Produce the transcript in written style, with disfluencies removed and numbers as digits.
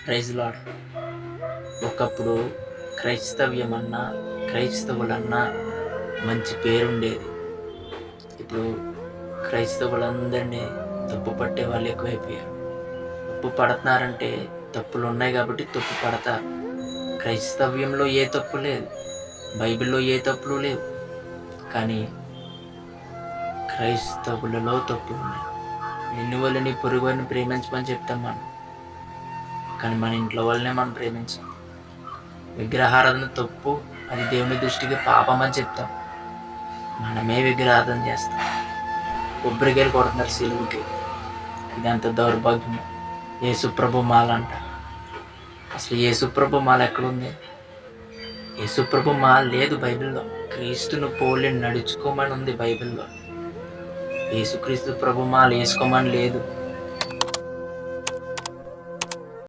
Praise lord. ఒకప్పుడు క్రైస్తవ్యం అన్నా క్రైస్తవులన్నా మంచి పేరుండేది. ఇప్పుడు క్రైస్తవులందరినీ తప్పు పట్టే వాళ్ళు ఎక్కువైపోయారు. తప్పు పడుతున్నారంటే తప్పులు ఉన్నాయి కాబట్టి తప్పు పడతారు. క్రైస్తవ్యంలో ఏ తప్పు లేదు, బైబిల్లో ఏ తప్పులు లేవు, కానీ క్రైస్తవులలో తప్పులు ఉన్నాయి. నిన్ను వల్ల నీ పొరుగు వారిని ప్రేమించమని చెప్తాం మనం, కానీ మన ఇంట్లో వాళ్ళనే మనం ప్రేమించాం. విగ్రహారాధన తప్పు, అది దేవుని దృష్టికి పాపం అని చెప్తాం, మనమే విగ్రహారాధన చేస్తాం. కొబ్బరికాయలు కొడుతున్నారు సిలువుకి, ఇదంత దౌర్భాగ్యం. యేసుప్రభు మాల అంట. అసలు యేసుప్రభు మాల ఎక్కడుంది? యేసుప్రభు మాల లేదు బైబిల్లో. క్రీస్తును పోలి నడుచుకోమని ఉంది బైబిల్లో. యేసుక్రీస్తు ప్రభు మాల వేసుకోమని లేదు.